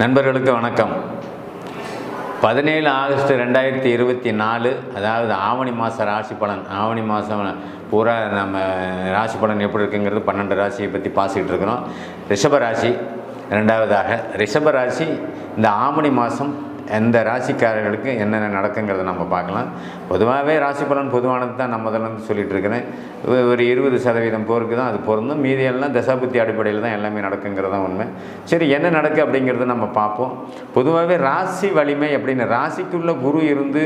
நண்பர்களுக்கு வணக்கம். 17 ஆகஸ்ட் 2024, அதாவது ஆவணி மாத ராசி பலன். ஆவணி மாதம் பூரா நம்ம ராசி பலன் எப்படி இருக்குங்கிறது 12 ராசியை பற்றி பாசிக்கிட்டு இருக்கிறோம். ரிஷபராசி ரெண்டாவதாக. ரிஷபராசி இந்த ஆவணி மாதம் எந்த ராசிக்காரர்களுக்கு என்னென்ன நடக்குங்கிறத நம்ம பார்க்கலாம். பொதுவாகவே ராசி பலன் பொதுவானது தான் நான் முதல்ல சொல்லிகிட்டு இருக்கிறேன். ஒரு 20% போருக்கு தான் அது பொருந்தும். மீதியெல்லாம் தசாபுத்தி அடிப்படையில் தான் எல்லாமே நடக்குங்கிறது தான் உண்மை. சரி, என்ன நடக்கு அப்படிங்கிறத நம்ம பார்ப்போம். பொதுவாகவே ராசி வலிமை அப்படின்னு ராசிக்குள்ள குரு இருந்து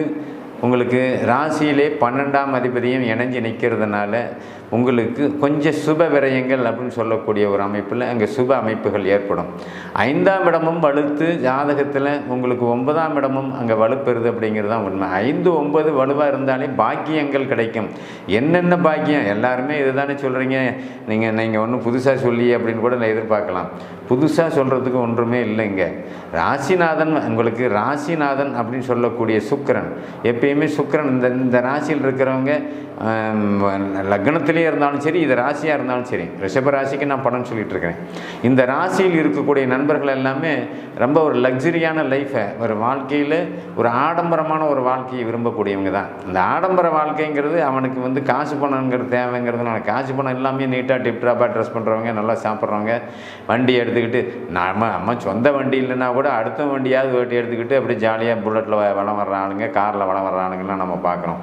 உங்களுக்கு ராசியிலே 12ஆம் அதிபதியும் இணைஞ்சு நிற்கிறதுனால உங்களுக்கு கொஞ்சம் சுப விரயங்கள் அப்படின்னு சொல்லக்கூடிய ஒரு அமைப்பில் அங்கே சுப அமைப்புகள் ஏற்படும். 5ஆம் இடமும் வலுத்து ஜாதகத்தில் உங்களுக்கு 9ஆம் இடமும் அங்கே வலுப்பெறுது அப்படிங்கிறது தான் உண்மை. 5, 9 வலுவாக இருந்தாலே பாக்கியங்கள் கிடைக்கும். என்னென்ன பாக்கியம் எல்லாருமே இது தானே சொல்கிறீங்க. நீங்கள் ஒன்றும் புதுசாக சொல்லி அப்படின்னு கூட நான் எதிர்பார்க்கலாம். புதுசாக சொல்கிறதுக்கு ஒன்றுமே இல்லைங்க. ராசிநாதன் உங்களுக்கு ராசிநாதன் அப்படின்னு சொல்லக்கூடிய சுக்கிரன், எப்பயுமே சுக்கிரன் இந்த ராசியில் இருக்கிறவங்க லக்னத்திலே இருந்தாலும் சரி, இது ராசியாக இருந்தாலும் சரி, ரிஷப ராசிக்கு நான் பலன் சொல்லிகிட்டு இருக்கிறேன். இந்த ராசியில் இருக்கக்கூடிய நண்பர்கள் எல்லாமே ரொம்ப ஒரு லக்ஸரியான லைஃப்பை, ஒரு வாழ்க்கையில் ஒரு ஆடம்பரமான ஒரு வாழ்க்கையை விரும்பக்கூடியவங்க தான். இந்த ஆடம்பர வாழ்க்கைங்கிறது அவனுக்கு காசு பணங்கிறது தேவைங்கிறதுனால காசு பணம் எல்லாமே நீட்டாக டிப்டாப்பாக ட்ரெஸ் பண்ணுறவங்க, நல்லா சாப்பிட்றவங்க, வண்டி எடுத்துக்கிட்டு நம்ம சொந்த வண்டி இல்லைன்னா கூட அடுத்த வண்டியாவது ஓட்டி எடுத்துக்கிட்டு அப்படி ஜாலியாக புல்லட்டில் வளம் வர்ற ஆளுங்க, காரில் வளம் வர்ற ஆளுங்கெல்லாம் நம்ம பார்க்குறோம்.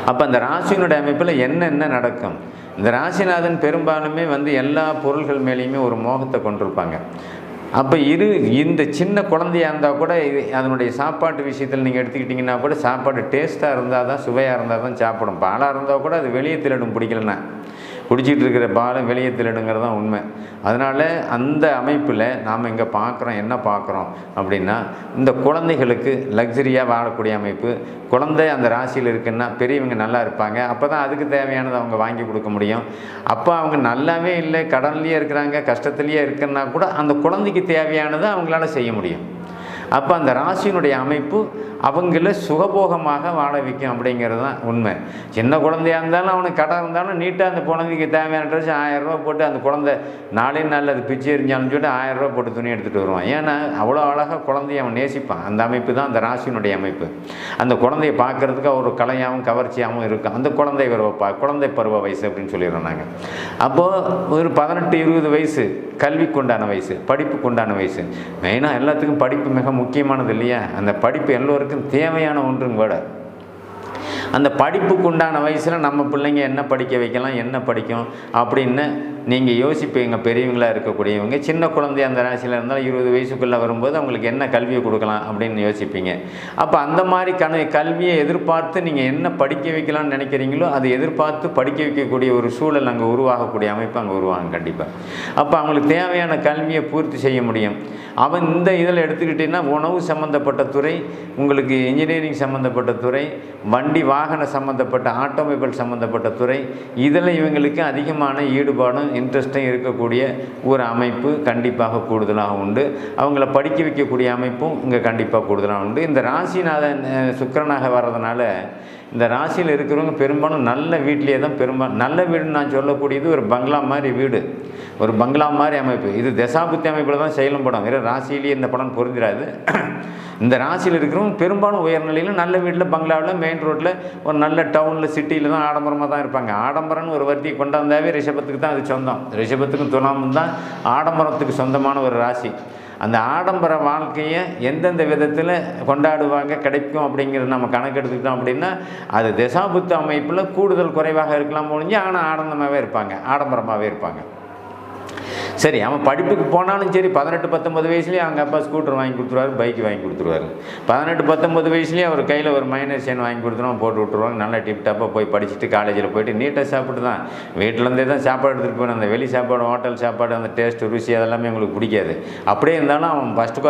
அப்போ அந்த ராசியினுடைய அமைப்பில் என்னென்ன நடக்கும்? இந்த ராசிநாதன் பெரும்பாலுமே எல்லா பொருள்கள் மேலேயுமே ஒரு மோகத்தை கொண்டிருப்பாங்க. அப்போ இந்த சின்ன குழந்தையாக இருந்தால் கூட அதனுடைய சாப்பாட்டு விஷயத்தில் நீங்கள் எடுத்துக்கிட்டிங்கன்னா கூட சாப்பாடு டேஸ்ட்டாக இருந்தால் தான், சுவையாக இருந்தால் தான் சாப்பிடும். பாலாக இருந்தால் கூட அது வெளியே திருடும், பிடிக்கலன்னா குடிச்சிட்டு இருக்கிற பாலை வெளியே திருடுங்கிறது தான் உண்மை. அதனால் அந்த அமைப்பில் நாம் இங்கே பார்க்குறோம், என்ன பார்க்குறோம் அப்படின்னா, இந்த குழந்தைகளுக்கு லக்ஸரியாக வாழக்கூடிய அமைப்பு. குழந்தை அந்த ராசியில் இருக்குன்னா பெரியவங்க நல்லா இருப்பாங்க. அப்போ தான் அதுக்கு தேவையானதை அவங்க வாங்கி கொடுக்க முடியும். அப்போ அவங்க நல்லாவே இல்லை, கடன்லேயே இருக்கிறாங்க, கஷ்டத்துலேயே இருக்குன்னா கூட அந்த குழந்தைக்கு தேவையானதை அவங்களால செய்ய முடியும். அப்போ அந்த ராசியினுடைய அமைப்பு அவங்கள சுகபோகமாக வாழ வைக்கும் அப்படிங்கிறது தான் உண்மை. சின்ன குழந்தையாக இருந்தாலும் அவனுக்கு கடன் இருந்தாலும் நீட்டாக அந்த குழந்தைக்கு தேவையான ட்ரெஸ் 1000 ரூபா போட்டு அந்த குழந்தை நாளே நாளில் அது பிச்சை எரிஞ்சாலும் சொல்லிட்டு 1000 ரூபா போட்டு துணி எடுத்துகிட்டு வருவான். ஏன்னா அவ்வளோ அழகாக குழந்தைய அவன் நேசிப்பான். அந்த அமைப்பு தான் அந்த ராசியினுடைய அமைப்பு. அந்த குழந்தையை பார்க்குறதுக்கு ஒரு கலையாகவும் கவர்ச்சியாகவும் இருக்கும். அந்த குழந்தை பருவ வயசு அப்படின்னு சொல்லிடுறோம் நாங்கள். அப்போது ஒரு 18, 20 வயசு கல்விக்கு உண்டான வயசு, படிப்புக்கு உண்டான வயசு. மெயினாக எல்லாத்துக்கும் படிப்பு மிக முக்கியமானது இல்லையா? அந்த படிப்பு எல்லோருக்கும் தேவையான ஒன்றும் கூட. அந்த படிப்புக்கு உண்டான வயசில் நம்ம பிள்ளைங்க என்ன படிக்க வைக்கலாம், என்ன படிக்கும் அப்படின்னு நீங்கள் யோசிப்பீங்க. பெரியவங்களாக இருக்கக்கூடியவங்க சின்ன குழந்தை அந்த ராசியில் இருந்தால் 20 வயசுக்குள்ளே வரும்போது அவங்களுக்கு என்ன கல்வியை கொடுக்கலாம் அப்படின்னு யோசிப்பீங்க. அப்போ அந்த மாதிரி கல்வியை எதிர்பார்த்து நீங்கள் என்ன படிக்க வைக்கலாம்னு நினைக்கிறீங்களோ அதை எதிர்பார்த்து படிக்க வைக்கக்கூடிய ஒரு சூழல் அங்கே உருவாகக்கூடிய அமைப்பு அங்கே உருவாகும் கண்டிப்பாக. அப்போ அவங்களுக்கு தேவையான கல்வியை பூர்த்தி செய்ய முடியும். அவன் இந்த இதில் எடுத்துக்கிட்டிங்கன்னா உணவு சம்மந்தப்பட்ட துறை, உங்களுக்கு இன்ஜினியரிங் சம்மந்தப்பட்ட துறை, வண்டி வாகன சம்மந்தப்பட்ட ஆட்டோமொபைல் சம்மந்தப்பட்ட துறை, இதில் இவங்களுக்கு அதிகமான ஈடுபாடும் இன்ட்ரெஸ்ட்டும் இருக்கக்கூடிய ஒரு அமைப்பு கண்டிப்பாக கூடுதலாக உண்டு. அவங்கள படிக்க வைக்கக்கூடிய அமைப்பும் இங்கே கண்டிப்பாக கூடுதலாக உண்டு. இந்த ராசிநாதன் சுக்கிரனாக வர்றதுனால இந்த ராசியில் இருக்கிறவங்க பெரும்பாலும் நல்ல வீட்டிலே தான் நல்ல வீடுன்னு நான் சொல்லக்கூடியது ஒரு பங்களா மாதிரி வீடு, ஒரு பங்களா மாதிரி அமைப்பு. இது தசாபுத்தி அமைப்பில் தான் செயலும் படம். வேறு ராசியிலேயே இந்த படம் பொருந்திராது. இந்த ராசியில் இருக்கிறவங்க பெரும்பாலும் உயர்நிலையில் நல்ல வீட்டில், பங்களாவில், மெயின் ரோட்டில், ஒரு நல்ல டவுனில், சிட்டியில் தான் ஆடம்பரமாக தான் இருப்பாங்க. ஆடம்பரம்னு ஒரு வர்த்தியை கொண்டாந்தாவே ரிஷபத்துக்கு தான் அது சொந்தம். ரிஷபத்துக்கும் துலாமும் தான் ஆடம்பரத்துக்கு சொந்தமான ஒரு ராசி. அந்த ஆடம்பர வாழ்க்கையை எந்தெந்த விதத்தில் கொண்டாடுவாங்க, கிடைக்கும் அப்படிங்கிறது நம்ம கணக்கெடுத்துக்கிட்டோம் அப்படின்னா அது தசாபுத்த அமைப்பில் கூடுதல் குறைவாக இருக்கலாம் முடிஞ்சு, ஆனால் ஆடம்பரமாகவே இருப்பாங்க, ஆடம்பரமாகவே இருப்பாங்க. சரி, அவன் படிப்புக்கு போனாலும் சரி 18, 19 வயசுலேயே அவங்க அப்பா ஸ்கூட்டர் வாங்கி கொடுத்துருவாரு, பைக் வாங்கி கொடுத்துருவாரு. 18, 19 வயசுலேயே அவர் கையில் ஒரு மைனர் செயின் வாங்கி கொடுத்துருவோம், போட்டு விட்டுருவாங்க. நல்லா டிப்டாப்பாக போய் படிச்சுட்டு காலேஜில் போய்ட்டு நீட்டாக சாப்பிட்டு தான் வீட்டிலேருந்தே தான் சாப்பாடு எடுத்துகிட்டு போகணும். அந்த வெளி சாப்பாடு, ஹோட்டல் சாப்பாடு, அந்த டேஸ்ட்டு, ருசி அதெல்லாமே உங்களுக்கு பிடிக்காது. அப்படியே இருந்தாலும் அவன் ஃபஸ்ட்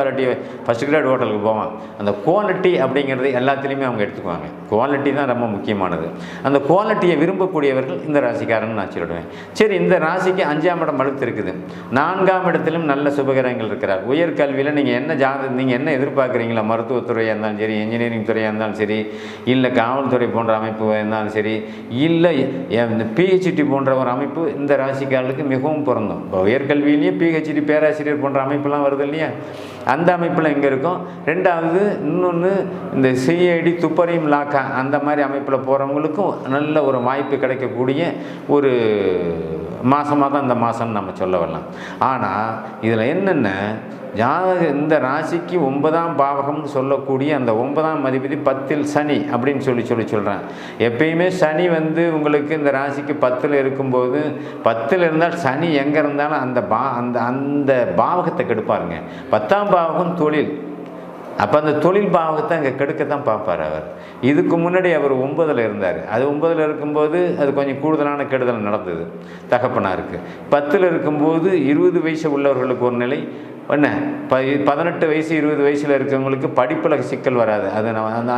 கிரேட் ஹோட்டலுக்கு போவான். அந்த குவாலிட்டி அப்படிங்கிறது எல்லாத்துலேயுமே அவங்க எடுத்துக்குவாங்க. குவாலிட்டி தான் ரொம்ப முக்கியமானது. அந்த குவாலிட்டியை விரும்பக்கூடியவர்கள் இந்த ராசிக்காரன்னு நான் சொல்லிடுவேன். சரி, இந்த ராசிக்கு 5ஆம் இடம் வலுத்து இருக்குது. 4ஆம் இடத்திலும் நல்ல சுபகிரகங்கள் இருக்கிறார். உயர்கல்வியில் நீங்கள் என்ன எதிர்பார்க்குறீங்களா, மருத்துவத்துறையாக இருந்தாலும் சரி, இன்ஜினியரிங் துறையாக இருந்தாலும் சரி, இல்லை காவல்துறை போன்ற அமைப்பு இருந்தாலும் சரி, இல்லை இந்த பிஹெச்டி போன்ற ஒரு அமைப்பு இந்த ராசிக்காரர்களுக்கு மிகவும் பொருந்தும். இப்போ உயர்கல்வியிலேயே பிஹெச்டி பேராசிரியர் போன்ற அமைப்புலாம் வருது இல்லையா, அந்த அமைப்பில் எங்கே இருக்கும். ரெண்டாவது இன்னொன்று இந்த சிஐடி துப்பறியும் லாக்கா அந்த மாதிரி அமைப்பில் போகிறவங்களுக்கும் நல்ல ஒரு வாய்ப்பு கிடைக்கக்கூடிய ஒரு மாதமாக தான் இந்த மாதம்னு நம்ம சொல்ல வரலாம். ஆனால் இதில் என்னென்ன இந்த ராசிக்கு 9ஆம் பாவகம்னு சொல்லக்கூடிய அந்த 9ஆம் அதிபதி 10ல் சனி அப்படின்னு சொல்கிறேன். எப்பயுமே சனி உங்களுக்கு இந்த ராசிக்கு 10ல் இருக்கும்போது, 10ல் இருந்தால் சனி எங்கே இருந்தாலும் அந்த பாவகத்தை கெடுப்பாருங்க. 10ஆம் பாவகம் தொழில். அப்போ அந்த தொழில் பாவகத்தை அங்கே கெடுக்கத்தான் பார்ப்பார் அவர். இதுக்கு முன்னாடி அவர் 9ல் இருந்தார். அது 9ல் இருக்கும்போது அது கொஞ்சம் கூடுதலான கெடுதல் நடந்தது தகப்பனாருக்கு. 10ல் இருக்கும்போது 20 வயசு உள்ளவர்களுக்கு ஒரு நிலை, என்ன 18 வயசு 20 வயசில் இருக்கிறவங்களுக்கு படிப்பில் சிக்கல் வராது. அது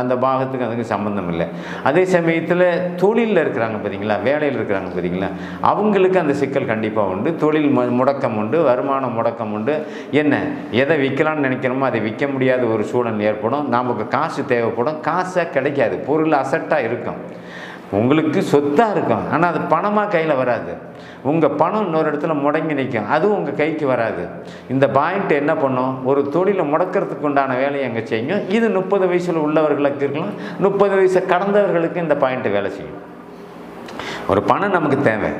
அந்த பாகத்துக்கு அதுக்கு சம்மந்தம் இல்லை. அதே சமயத்தில் தொழிலில் இருக்கிறாங்க பார்த்தீங்களா, வேலையில் இருக்கிறாங்க பார்த்தீங்களா, அவங்களுக்கு அந்த சிக்கல் கண்டிப்பாக உண்டு. தொழில் முடக்கம் உண்டு, வருமானம் முடக்கம் உண்டு. என்ன எதை விற்கலான்னு நினைக்கிறோமோ அதை விற்க முடியாத ஒரு சூழல் ஏற்படும். நமக்கு காசு தேவைப்படும், காசாக கிடைக்காது. பொருள் அசட்டாக இருக்கும், உங்களுக்கு சொத்தாக இருக்கும், ஆனால் அது பணமாக கையில் வராது. உங்கள் பணம் இன்னொரு இடத்துல முடங்கி நிற்கும், அதுவும் உங்கள் கைக்கு வராது. இந்த பாயிண்ட் என்ன பண்ணும், ஒரு தொழிலை முடக்கிறதுக்கு உண்டான வேலையை அங்கே செய்யும். இது 30 வயசில் உள்ளவர்களுக்கு இருக்கலாம், 30 வயசை கடந்தவர்களுக்கு இந்த பாயிண்ட்டு வேலை செய்யும். ஒரு பணம் நமக்கு தேவை.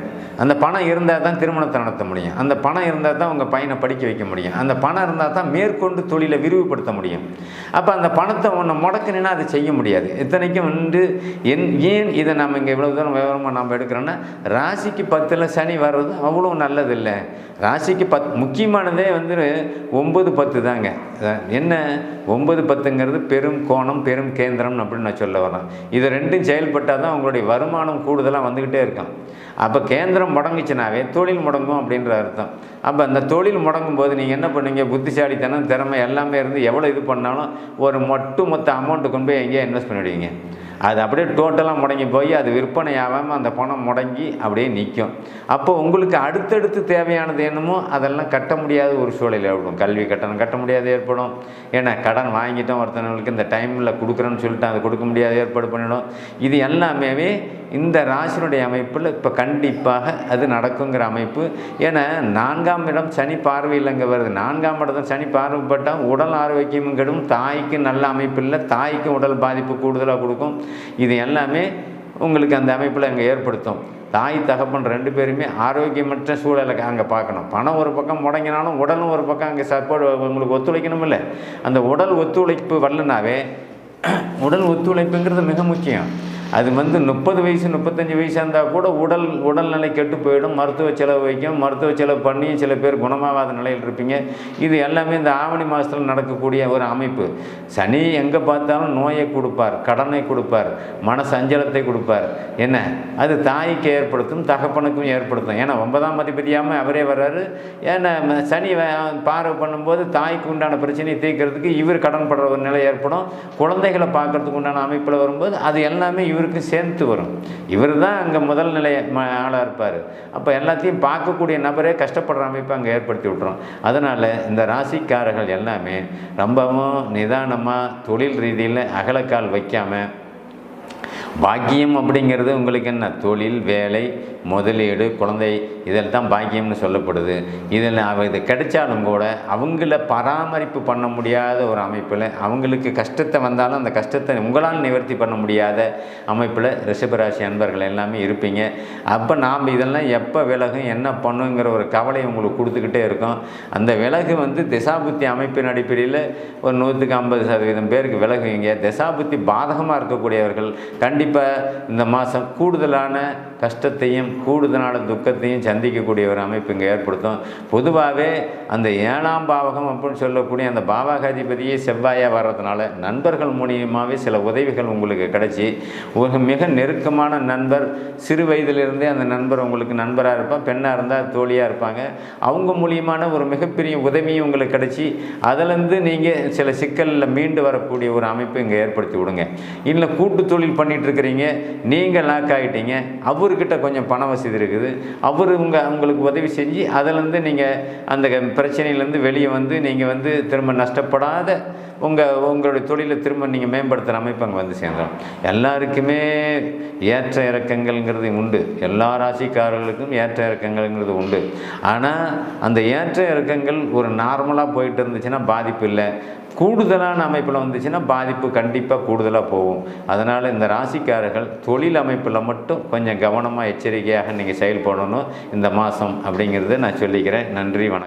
அந்த பணம் இருந்தால் தான் திருமணத்தை நடத்த முடியும். அந்த பணம் இருந்தால் தான் உங்கள் பையனை படிக்க வைக்க முடியும். அந்த பணம் இருந்தால் தான் மேற்கொண்டு தொழிலை விரிவுபடுத்த முடியும். அப்போ அந்த பணத்தை ஒன்று முடக்குனா அதை செய்ய முடியாது. இத்தனைக்கும் ஏன் இதை நம்ம இங்கே இவ்வளோ தூரம் விவரமாக நம்ம எடுக்கிறோன்னா, ராசிக்கு 10ல் சனி வர்றது அவ்வளோ நல்லதில்லை. ராசிக்கு முக்கியமானதே 9 10 தாங்க. என்ன 9 10ங்கிறது பெரும் கோணம், பெரும் கேந்திரம் அப்படின்னு நான் சொல்ல வரேன். இது ரெண்டும் செயல்பட்டால் தான் உங்களுடைய வருமானம் கூடுதலாக வந்துக்கிட்டே இருக்கும். அப்போ கேந்திரம் முடங்குச்சுனாவே தொழில் முடங்கும் அப்படின்ற அர்த்தம். அப்போ அந்த தொழில் முடங்கும் போது நீங்கள் என்ன பண்ணுவீங்க, புத்திசாலித்தனம், திறமை எல்லாமே இருந்து எவ்வளோ இது பண்ணாலும் ஒரு மொத்த அமௌண்ட்டு கொண்டு போய் எங்கேயோ இன்வெஸ்ட் பண்ணிவிடுவீங்க. அது அப்படியே டோட்டலாக முடங்கி போய் அது விற்பனை ஆகாமல் அந்த பணம் முடங்கி அப்படியே நிற்கும். அப்போ உங்களுக்கு அடுத்தடுத்து தேவையானது என்னமோ அதெல்லாம் கட்ட முடியாத ஒரு சூழல் ஏற்படும். கல்வி கட்டணம் கட்ட முடியாத ஏற்படும். ஏன்னா கடன் வாங்கிட்டோம், ஒருத்தவங்களுக்கு இந்த டைமில் கொடுக்குறேன்னு சொல்லிட்டு அதை கொடுக்க முடியாத ஏற்பாடு பண்ணிடும். இது எல்லாமே இந்த ராசினுடைய அமைப்பில் இப்போ கண்டிப்பாக அது நடக்குங்கிற அமைப்பு. ஏன்னா 4ஆம் இடம் சனி பார்வையில் அங்கே வருது. 4ஆம் இடத்துல சனி பார்வைப்பட்டால் உடல் ஆரோக்கியமும் கெடும், தாய்க்கு நல்ல அமைப்பு இல்லை, தாய்க்கும் உடல் பாதிப்பு கூடுதலாக கொடுக்கும். இது எல்லாமே உங்களுக்கு அந்த அமைப்பில் அங்கே ஏற்படுத்தும். தாய் தகப்பன் 2 பேருமே ஆரோக்கியமற்ற சூழலை அங்கே பார்க்கணும். பணம் ஒரு பக்கம் முடங்கினாலும் உடலும் ஒரு பக்கம் அங்கே சப்போர்ட் உங்களுக்கு ஒத்துழைக்கணும் இல்லை. அந்த உடல் ஒத்துழைப்பு வரலனாவே, உடல் ஒத்துழைப்புங்கிறது மிக முக்கியம். அது 30 வயசு 35 வயசாக இருந்தால் கூட உடல்நிலை கெட்டு போயிடும். மருத்துவ செலவு வைக்கும். மருத்துவ செலவு பண்ணி சில பேர் குணமாகாத நிலையில் இருப்பீங்க. இது எல்லாமே இந்த ஆவணி மாதத்தில் நடக்கக்கூடிய ஒரு அமைப்பு. சனி எங்கே பார்த்தாலும் நோயை கொடுப்பார், கடனை கொடுப்பார், மன சஞ்சலத்தை கொடுப்பார். என்ன அது தாய்க்கு ஏற்படுத்தும், தகப்பனுக்கும் ஏற்படுத்தும். ஏன்னா 9ஆம் அதிபதியாமல் அவரே வர்றாரு. ஏன்னா சனி பார்வை பண்ணும்போது தாய்க்கு உண்டான பிரச்சனையை தீர்க்கிறதுக்கு இவர் கடன் படுற ஒரு நிலை ஏற்படும். குழந்தைகளை பார்க்கறதுக்கு உண்டான அமைப்பில் வரும்போது அது எல்லாமே இவருக்கு சேர்த்து வரும். இவர் தான் அங்கே முதல் நிலை ஆளாக இருப்பார். அப்போ எல்லாத்தையும் பார்க்கக்கூடிய நபரே கஷ்டப்படுற அமைப்பை அங்கே ஏற்படுத்தி விட்டுரும். அதனால் இந்த ராசிக்காரர்கள் எல்லாமே ரொம்பவும் நிதானமாக தொழில் ரீதியில் அகலக்கால் வைக்காமல், பாக்கியம் அப்படிங்கிறது உங்களுக்கு என்ன, தொழில், வேலை, முதலீடு, குழந்தை, இதில் தான் பாக்கியம்னு சொல்லப்படுது. இதில் இது கிடைச்சாலும் கூட அவங்கள பராமரிப்பு பண்ண முடியாத ஒரு அமைப்பில், அவங்களுக்கு கஷ்டத்தை வந்தாலும் அந்த கஷ்டத்தை உங்களால் நிவர்த்தி பண்ண முடியாத அமைப்பில் ரிஷபராசி அன்பர்கள் எல்லாமே இருப்பீங்க. அப்போ நாம் இதெல்லாம் எப்போ விலகும், என்ன பண்ணுங்கிற ஒரு கவலை உங்களுக்கு கொடுத்துக்கிட்டே இருக்கும். அந்த விலகு திசாபுத்தி அமைப்பின் அடிப்படையில் ஒரு 150% பேருக்கு விலகுவீங்க. திசாபுத்தி பாதகமாக இருக்கக்கூடியவர்கள் கண்டிப்பாக இந்த மாதம் கூடுதலான கஷ்டத்தையும் கூடுதலான துக்கத்தையும் சந்திக்கக்கூடிய ஒரு அமைப்பு இங்கே ஏற்படுத்தும். பொதுவாகவே அந்த 7ஆம் பாவகம் அப்படின்னு சொல்லக்கூடிய அந்த பாவகாதிபதியே செவ்வாயாக வர்றதுனால நண்பர்கள் மூலியமாகவே சில உதவிகள் உங்களுக்கு கிடைச்சி, ஒரு மிக நெருக்கமான நண்பர், சிறு வயதிலிருந்தே அந்த நண்பர் உங்களுக்கு நண்பராக இருப்பார், பெண்ணாக இருந்தால் தோழியாக இருப்பாங்க. அவங்க மூலியமான ஒரு மிகப்பெரிய உதவியும் உங்களுக்கு கிடைச்சி அதிலேருந்து நீங்கள் சில சிக்கலில் மீண்டு வரக்கூடிய ஒரு அமைப்பு இங்கே ஏற்படுத்தி விடுங்க. இல்லை கூட்டு தொழில் பண்ணிகிட்டு இருக்கிறீங்க, நீங்கள் லாக் ஆகிட்டீங்க, அவர்கிட்ட கொஞ்சம் பண வசதி இருக்குது, அவர் உங்களுக்கு உதவி செஞ்சு அதிலேருந்து நீங்கள் அந்த பிரச்சனையிலேருந்து வெளியே வந்து நீங்கள் வந்து திரும்ப நஷ்டப்படாத உங்களுடைய தொழிலை திரும்ப நீங்கள் மேம்படுத்துகிற அமைப்பு அங்கே வந்து சேர்ந்துடும். எல்லாருக்குமே ஏற்ற இறக்கங்கள்ங்கிறது உண்டு, எல்லா ராசிக்காரர்களுக்கும் ஏற்ற இறக்கங்கள்ங்கிறது உண்டு. ஆனால் அந்த ஏற்ற இறக்கங்கள் ஒரு நார்மலாக போயிட்டு இருந்துச்சுன்னா பாதிப்பு இல்லை, கூடுதலான அமைப்பில் வந்துச்சுன்னா பாதிப்பு கண்டிப்பாக கூடுதலாக போகும். அதனால் இந்த ராசிக்காரர்கள் தொழில் அமைப்பில் மட்டும் கொஞ்சம் கவனமாக எச்சரிக்கையாக நீங்கள் செயல்படணும் இந்த மாதம் அப்படிங்கிறத நான் சொல்லிக்கிறேன். நன்றி, வணக்கம்.